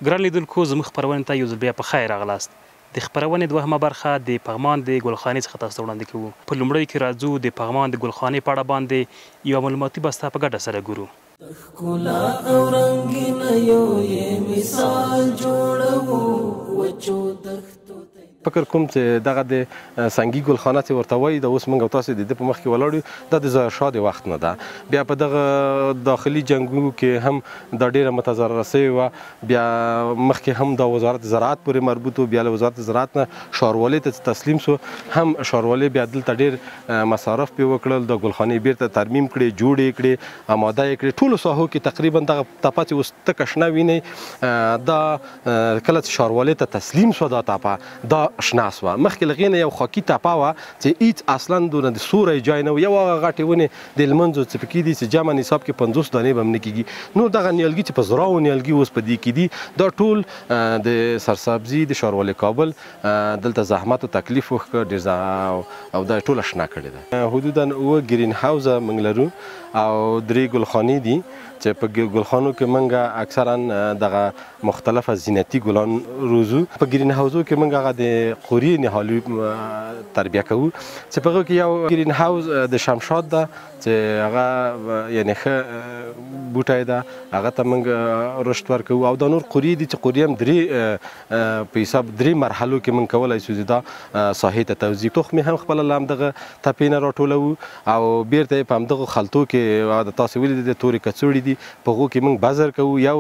ګران لیدونکو زموږ خپرونې ته یو ځل بیا په خیر راغلاست. د خپرونې دوهمه برخه د پغمان د ګلخانې څخه تاسو ته وړاندې کوو. په لومړیو کې راځو د پغمان د ګلخانې په اړه باندې یوه معلوماتي بسته په ګډه سره ګورو. ښکلا او رنګینه یو یې مثال جوړوو وچو دښتو ته. فکر کوم چې دغه د سنگي ګلخانه چې ورته وایي د اوس موږ او تاسو د دې په مخ کې ولاړ یو دا د ظاهرشاه د وخت نه ده. بیا په دغه داخلي جنګونو کې هم دا ډېره متضرره سوې وه. بیا مخکې هم د وزارت زراعت پورې مربوط و. بیا له وزارت زراعت نه ښاروالۍ ته تسلیم سو. هم ښاروالۍ بیا دلته ډېر مصارف پرې وکړل، د ګلخانې بیرته ترمیم کړې، جوړې کړې، آماده یې کړې. ټولو ساحو کې تقریبا دغه تپه چې اوس تکه شنه وینئ دا کله چې ښاروالۍ ته تسلیم سوه دا تپه دا شنه سوه. مخکې له هغې نه یو خاکي تپه وه چې هېڅ اصلا دونه د سوری جای نه و. یو هغه غټې ونې د هلمند چې پکې دي چې جمع نصاب کې 50 دانې به هم نه کېږي. نور دغه نیالګي چې په زراو نیالګي اوس په دې کې دي دا ټول د سرسبزي د ښاروالۍ کابل دلته زحمت او تکلیف وکړ ډېر او دا ټوله شنه کړې ده. حدودا 9 ګرین هاوزه موږ لرو او 3 ګلخانې دي چې په ګلخانو کې موږ اکثرا دغه مختلفه زینتي ګلان روزو. په ګرین هاوزو کې موږ هغه د قوري نهالي تربیه کوو چې په هغه کې یو ګرین هاوز د شمشاد ده چې هغه یعنې ښه بوټی ده، هغه ته موږ رشد ورکوو. او دا نور قوري دي چې قوري هم 3 په حساب 3 مرحلو کې موږ کولی شو چې دا ساحې ته توزیع. تخم هم خپله له همدغه تپې نه راټولوو او بیرته یې په همدغه خلطو کې تاسې ولیدې د تورې کڅوړې دي په هغو کې موږ بذر کوو. یو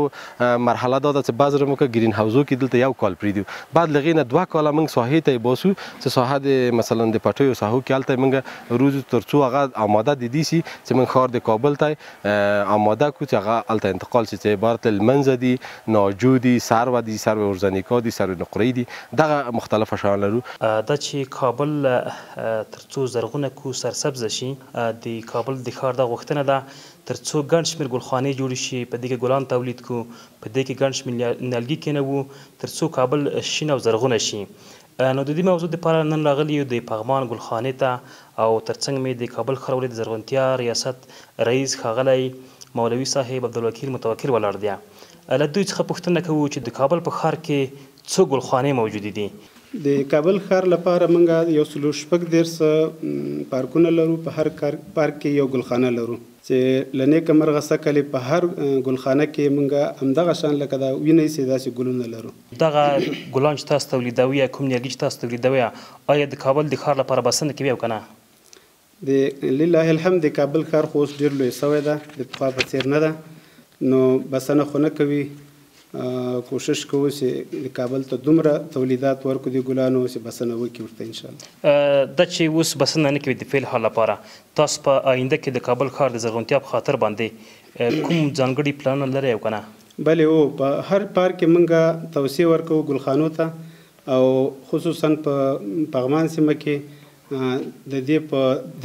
مرحله دا ده چې بذر مو که ګرین هاوزو کې دلته 1 کال پرېږدو. بعد له هغې نه 2 کاله موږ ساحې ته یې باسو چې ساحه د مثلا د پټیو ساحو کې هلته موږ روزو تر څو هغه آماده د دې سي چې موږ ښار د کابل ته آماده کړو چې هغه هلته انتقال شي چې عبارت المنځه دي، ناجو دي، سرو دي، سرو ارزنیکا دي، سرو نقره‌ای دي، دغه مختلفه شیان لرو. دا چې کابل تر څو زرغونه کو سرسبزه شي د کابل د ښار دا غوښتنه ده تر څو ګڼ شمېر ګلخانې جوړې شي، په دې کې ګلان تولید کړو، په دې کې ګڼ شمېر نیالګي کېنوو تر څو کابل شین او زرغونه شي. نو د دې موضوع دپاره نن راغلي یو د پغمان ګلخانې ته او ترڅنګ مې د کابل ښاروالۍ د زرغونتیا ریاست رئیس ښاغلی مولوي صاحب عبدالوکیل متوکل ولاړ دی. له دوی څخه پوښتنه کوو چې د کابل په ښار کې څو ګلخانې موجودې دي. د کابل ښار لپاره موږ 146 پارکونه لرو. په هر پارک کې یو ګلخانه لرو چې له نیکه مرغه سکلې په هر ګلخانه کې موږ همدغه شان لکه دا وینئ چې داسې ګلونه لرو. دغه ګلان چې تاسو تولیدوي یا کوم نیالګي چې تاسو تولیدوي آیا د کابل د ښار لپاره بسنه کوي او که نه؟ لله الحمد د کابل ښار خو اوس ډېر لوی سوی ده، د پخوا په څېر نه ده، نو بسنه خو نه کوي. کوشش کوو چې د کابل ته دومره تولیدات ورکړو د ګلانو چې بسنه وکړي ورته انشاءالله. دا چې اوس بسنه نه کوي د فعل حال لپاره تاسو په آینده کې د کابل ښار د زرغونتیا په خاطر باندې کوم ځانګړي پلانونه لرئ او که نه؟ بلې او په هر پارک کې موږ توسعه ورکوو ګلخانو ته او خصوصا په پغمان سیمه کې د دې په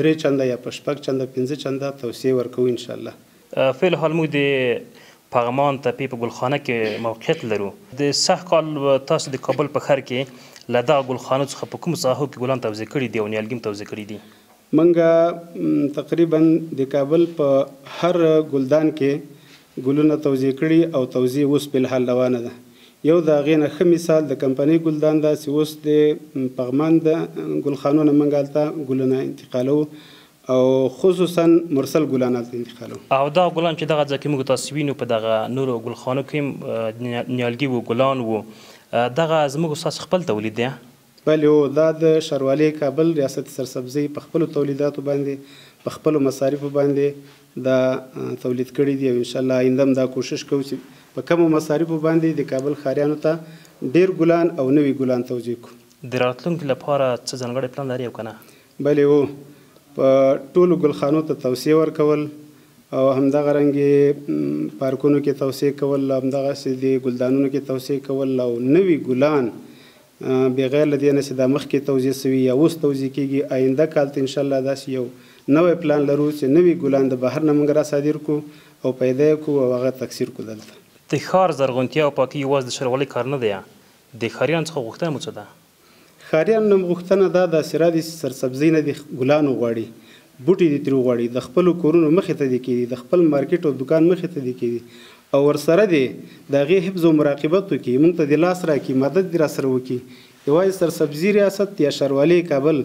3 چنده یا په 6 چنده 5 چنده توسعه ورکوو انشاءالله. فعل حال موږ د پغمان تپې په ګلخانه کې موقعیت لرو. د سږ کال تاسو د کابل په ښار کې له دغه ګلخانو څخه په کومو ساحو کې ګلان توزیع کړي دي او نیالګي هم توزیع کړي دي؟ موږ تقریبا د کابل په هر ګلدان کې ګلونه توزیع کړي او توزیع اوس فلحال روانه ده. یو د هغې نه ښه مثال د کمپنۍ ګلدان ده چې اوس د پغمان د ګلخانو نه موږ هلته ګلونه انتقالوو او خصوصا مرسل ګلان هلته انتقالوو. او دغه ګلان چې دغه ځای کې موږ تاسو وینو په دغه نورو ګلخانو کې نیالګي و، ګلان و، دغه زموږ ستاسو خپل تولید دی؟ بلې او دا د ښاروالۍ کابل ریاست سرسبزۍ په خپلو تولیداتو باندې په خپلو مصارفو باندې دا تولید کړي دي او انشاءالله آینده هم دا کوشش کوو چې په کمو مصارفو باندې د کابل ښاریانو ته ډېر ګلان او نوي ګلان توزیع کړو. د راتلونکي لپاره څه ځانګړی پلان لري او که نه؟ بلې او په ټولو ګلخانو ته توسعه ورکول او همدغه رنګې پارکونو کې توسعه کول، همدغسې د ګلدانونو کې توسعه کول او نوي ګلان بغیر له دې نه چې دا مخکې توزیع سوي یا اوس توزیع کېږي. آینده کال ته انشاءالله داسې یو نوی پلان لرو چې نوي ګلان د بهر نه موږ راصادر کړو او پیدا یې کړو او هغه تکثیر کړو دلته. د ښار زرغونتیا او پاکي یوازې د ښاروالۍ کار نه دی، د ښاریانو څخه غوښتنه مو څه ده؟ ښاریانو نه غوښتنه دا ده چې را دې سرسبزۍ نه د ګلانو غواړي، بوټي دې ترې وغواړي، د خپلو کورونو مخې ته دې کېږي، د خپل مارکیټ او دکان مخې ته دې کېږي او ورسره دی د هغې حفظ و مراقبت وکړي، موږ ته د لاس راکړي، مدد دې راسره وکړي. یوازې سرسبزي ریاست یا ښاروالۍ کابل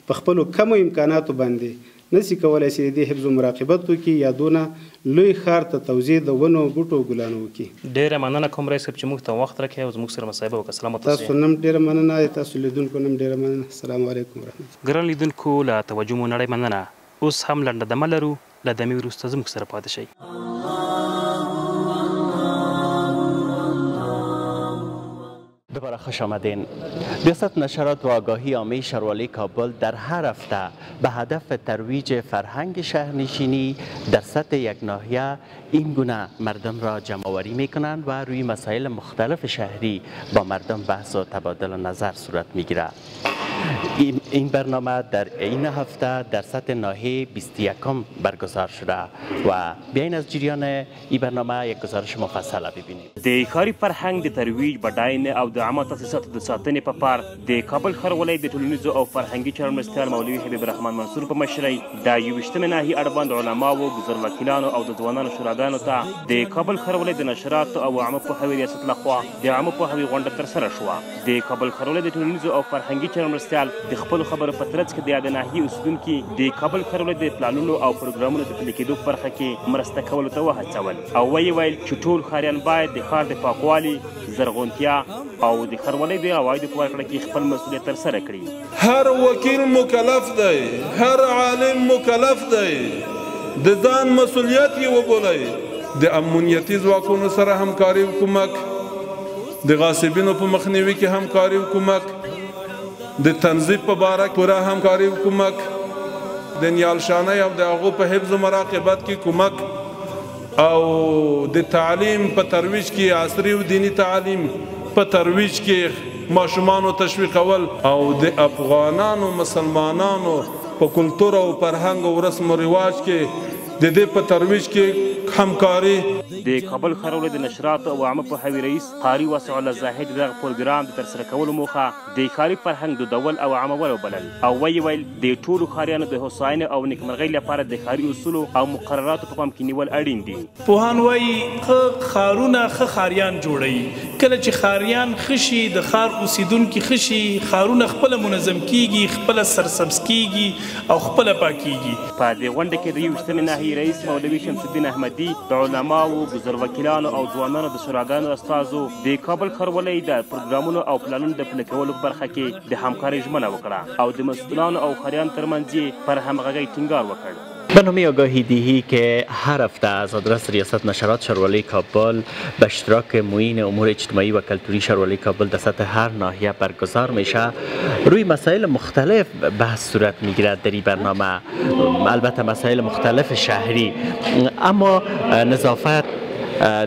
په خپلو کمو امکاناتو باندې نشي کولی چې د دې حفظ و مراقبت وکړي یا دونه لوی ښار ته توزیع د ونو بوټو ګلانو وکړي. ډېره مننه کوم رئیس صاحب چې موږ ته وخت راکړی او زموږ سره مصاحبه وکړه. سلامت اوسئ. تاسو نم ډېره مننه، تاسو لیدونکو نم ډېره مننه. السلام علیکم ورحمت الله. ګران لیدونکو له توجه مو نړۍ مننه. اوس هم لنډه دمه لرو، له دمې وروسته زموږ سره پاتې شئ. دوباره خوش آمدین. ریاست نشرات و آگاهی عامه شهرواری کابل در هر هفته به هدف ترویج فرهنگ شهرنشینی در سطح یک ناحیه این گونه مردم را جمع‌آوری می‌کنند و روی مسائل مختلف شهری با مردم بحث و تبادل نظر صورت می‌گیرد. این برنامه در این هفته در سطح ناحیه 21 برگزار شده و بیاین از جریان این برنامه یک گزارش مفصل ببینیم. د ښاري فرهنګ د ترویج بډاینې او د عامه تاسیساتو د ساتنې په پار د کابل ښاروالۍ د ټولنیزو او فرهنګي چارو مرستیال مولوي حبیب الرحمن منصور په مشرۍ د 21مې ناحیې اړوند علماو، ګذر وکیلانو او د ځوانانو شوراګانو ته د کابل ښاروالۍ د نشراتو او عامه پوهاوي ریاست لخوا د عامه پوهاوي غونډه ترسره شوه. د کابل ښاروالۍ د ټولنیزو او فرهنګي چارو مرستیال د خپلو خبرو په ترڅ کې د یادې ناحیې اوسېدونکي د کابل ښاروالۍ د پلانونو او پروګرامونو د پلي کېدو په برخه کې مرسته کولو ته وهڅول او ویې ویل چې ټول ښاریان باید د ښار د پاکوالي، زرغونتیا او د ښاروالۍ د عوایدو په ورکړه کې خپل مسؤلیت ترسره کړي. هر وکیل مکلف دی، هر عالم مکلف دی د ځان مسؤلیت یې وبولئ. د امنیتي ځواکونو سره همکاري وکړئ، د غاصبینو په مخنیوي کې همکاري وکړئ، د تنظیم په باره پوره همکاري وکړئ، د نیالشانۍ او د هغو په حفظ و مراقبت کې کومک او د تعلیم په ترویج کې عصري او دینی تعلیم په ترویج کې ماشومانو تشویقول او د افغانانو مسلمانانو په کلتور او فرهنګ او رسم و رواج کې د دې په ترویج کې همکاري. د کابل ښاروالۍ د نشراتو او عامه پوهاوي رئیس قاري واسع الله زاهد دغه پروګرام د ترسره کولو موخه د ښاري فرهنګ دودول او عامول وبلل او ویې ویل د ټولو ښاریانو د هوساینې او نیکمرغۍ لپاره د ښاري اصولو او مقرراتو په پام کې نیول اړین دي. پوهان وایي ښه ښارونه ښه ښاریان جوړوي. کله چې ښاریان ښه شي، د ښار اوسېدونکي ښه شي، ښارونه خپله منظم کیږي، خپله سرسبز کیږي او خپله پاکیږي. په دې غونډه کې د 21مې ناحیې رئیس مولوي شمس الدین احمدي، د علماو، ګذر وکیلانو او ځوانانو د شوراګانو استازو د کابل ښاروالۍ د پروګرامونو او پلانونو د پلي کولو په برخه کې د همکارۍ ژمنه وکړه او د مسئولانو او ښاریانو ترمنځ یې پر همغږۍ ټینګار وکړ. برنامه آگاهی دهی که هر هفته از آدرس ریاست نشرات شهرواری کابل به اشتراک معین امور اجتماعی و کلتوری شهرواری کابل در سطح هر ناحیه برگزار میشه، روی مسائل مختلف بحث صورت میگیرد در این برنامه. البته مسائل مختلف شهری، اما نظافت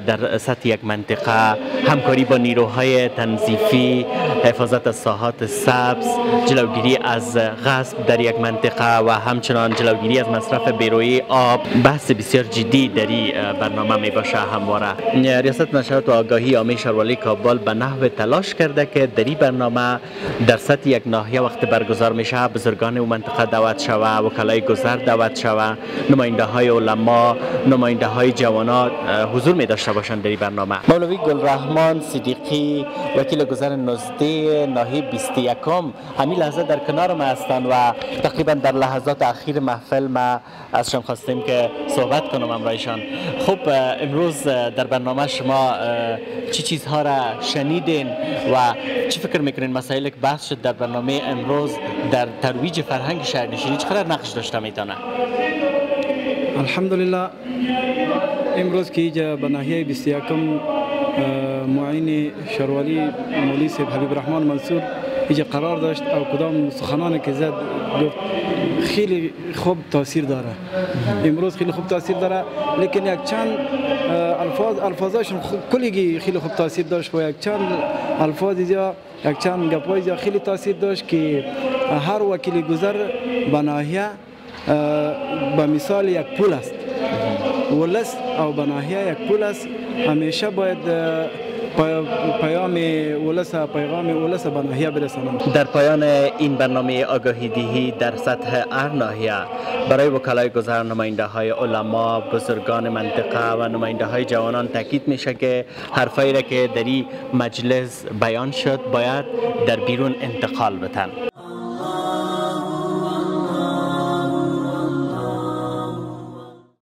در سطح یک منطقه، همکاری با نیروهای تنظیفی، حفاظت از ساحات سبز، جلوگیری از غصب در یک منطقه و همچنان جلوگیری از مصرف بیرویی آب بحث بسیار جدی در این برنامه می باشه همواره. ریاست نشرات و آگاهی عامه شهرواری کابل به نحو تلاش کرده که در این برنامه در سطح یک ناحیه وقت برگزار میشه بزرگان و منطقه دعوت شوه، وکلای گذر دعوت شوه، نماینده های علما، نماینده های جوانان حضور می داشته باشند در این برنامه. مولوی گلرحمان صدیقی وکیل گذر 19 ناحیه 21 همین لحظه در کنار ما هستند و تقریبا در لحظات اخیر محفل ما ازشان خواستیم که صحبت کنم همراهشان. خب امروز در برنامه شما چی چیزها را شنیدین و چی فکر میکنین مسائلی که بحث شد در برنامه امروز در ترویج فرهنگ شهرنشینی چقدر نقش داشته میتونه؟ الحمدلله امروز که اینجا به ناحیه 21 معین شهرواری مولوی صاحب حبیب الرحمن منصور اینجا قرار داشت او کدام سخنانی که زد گفت خیلی خوب تاثیر داره. امروز خیلی خوب تاثیر داره، لیکن یک چند الفاظشون کلی خیلی خوب تاثیر داشت و یک چند الفاظ یا یک چند گپای خیلی تاثیر داشت که هر وکیل گذر به ناحیه به مثال یک پول است ولست او به ناحیه یک پول است، همیشه باید پیام ولس پیغام ولس به ناحیه برسانم. در پایان این برنامه آگاهی دهی در سطح هر ناحیه برای وکلای گذر، نماینده های علما، بزرگان منطقه و نماینده های جوانان تاکید میشه که حرفایی را که در این مجلس بیان شد باید در بیرون انتقال بتن.